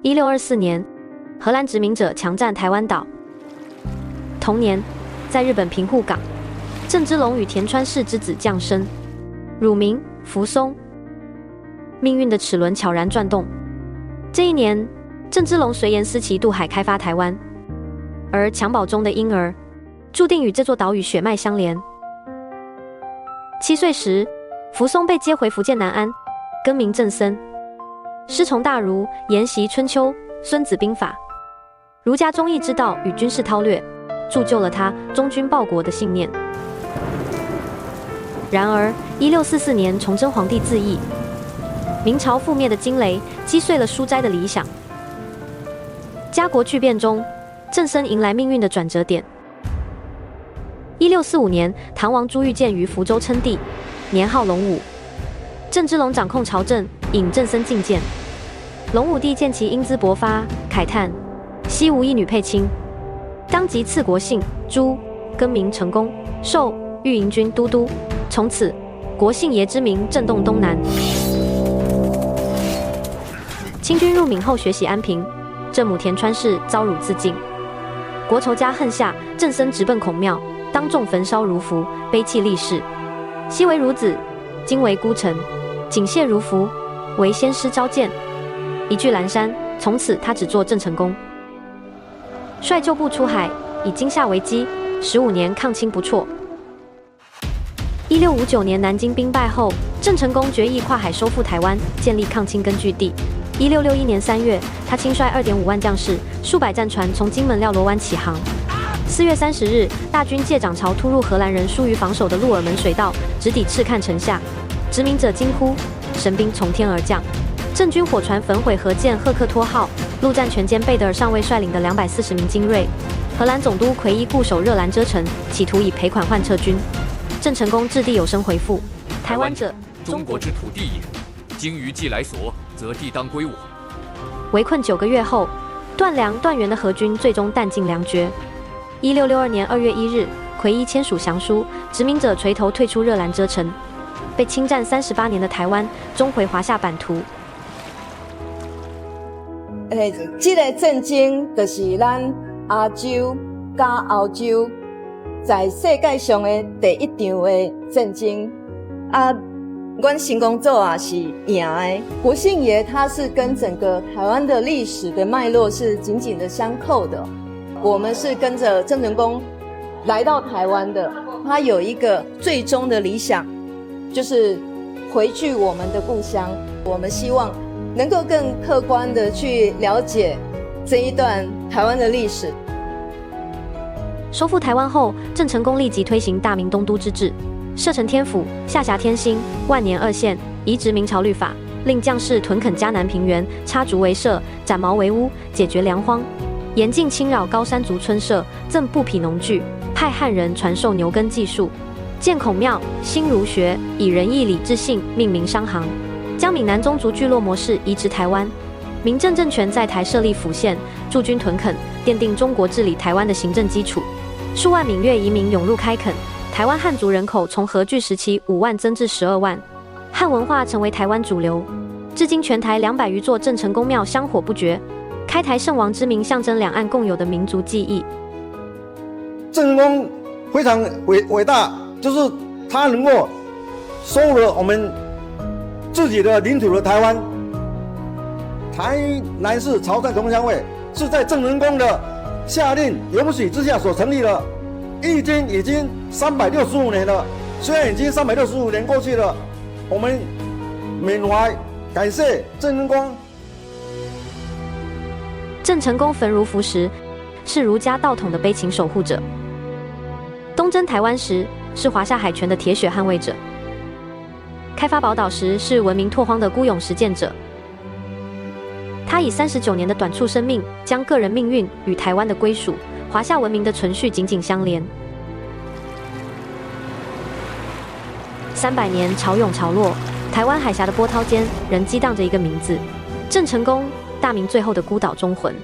1624年，荷兰殖民者强占台湾岛。同年，在日本平户港，郑芝龙与田川氏之子降生，乳名福松。命运的齿轮悄然转动。这一年，郑芝龙随严思齐渡海开发台湾，而襁褓中的婴儿注定与这座岛屿血脉相连。7岁时，福松被接回福建南安，更名郑森。师从大儒，研习《春秋》《孙子兵法》，儒家忠义之道与军事韬略，铸就了他忠君报国的信念。然而，1644年崇祯皇帝自缢，明朝覆灭的惊雷击碎了书斋的理想。家国巨变中，郑森迎来命运的转折点。1645年，唐王朱玉建于福州称帝，年号隆武。郑芝龙掌控朝政，引郑森进谏。隆武帝见其英姿勃发，慨叹：“昔无一女配卿，当即赐国姓朱，更名成功，授御营军都督。从此，国姓爷之名震动东南。”清军入闽后学习安平，郑母田川氏遭辱自尽。国仇家恨下，郑森直奔孔庙，当众焚烧儒服，悲泣立誓：“昔为孺子，今为孤臣，谨谢儒服，为先师召见。”一句阑珊，从此他只做郑成功。率旧部出海，以今夏为基，15年抗清不辍。1659年南京兵败后，郑成功决意跨海收复台湾，建立抗清根据地。1661年3月，他亲率2.5万将士、数百战船从金门廖罗湾起航。4月30日，大军借涨潮突入荷兰人疏于防守的鹿耳门水道，直抵赤坎城下。殖民者惊呼：“神兵从天而降！”郑军火船焚毁河舰赫克托号，陆战全歼贝德尔上尉率领的240名精锐。荷兰总督奎伊固守热兰遮城，企图以赔款换撤军。郑成功掷地有声回复：“台湾者，中国之土地也。今于既来所，则地当归我。”围困9个月后，断粮断援的荷军最终弹尽粮绝。1662年2月1日，奎伊签署降书，殖民者垂头退出热兰遮城。被侵占38年的台湾，终回华夏版图。这个战争就是咱亚洲加欧洲在世界上的第一场的战争啊，阮新工组也是赢的。国姓爷他是跟整个台湾的历史的脉络是紧紧的相扣的。我们是跟着郑成功来到台湾的，他有一个最终的理想，就是回去我们的故乡。我们希望能够更客观的去了解这一段台湾的历史。收复台湾后，郑成功立即推行大明东都之治，设成天府，下辖天兴、万年2县，移植明朝律法，令将士屯垦嘉南平原，插竹为社，斩毛为屋，解决粮荒，严禁侵扰高山族村社，赠布匹农具，派汉人传授牛耕技术，建孔庙、兴儒学，以仁义礼智信命名商行。将闽南宗族聚落模式移植台湾，明郑政权在台设立府县，驻军屯垦，奠定中国治理台湾的行政基础。数万闽粤移民涌入开垦，台湾汉族人口从荷据时期5万增至12万，汉文化成为台湾主流。至今全台200余座郑成功庙香火不绝，开台圣王之名象征两岸共有的民族记忆。郑成功非常伟大，就是他能够收了我们自己的领土的台湾。台南市潮汕同乡会是在郑成功的下令允许之下所成立的，已经365年了。虽然已经365年过去了，我们缅怀感谢郑成功。郑成功焚儒服时，是儒家道统的悲情守护者；东征台湾时，是华夏海权的铁血捍卫者；开发宝岛时，是文明拓荒的孤勇实践者。他以39年的短促生命，将个人命运与台湾的归属、华夏文明的存续紧紧相连。300年潮涌潮落，台湾海峡的波涛间仍激荡着一个名字：郑成功，大明最后的孤岛忠魂。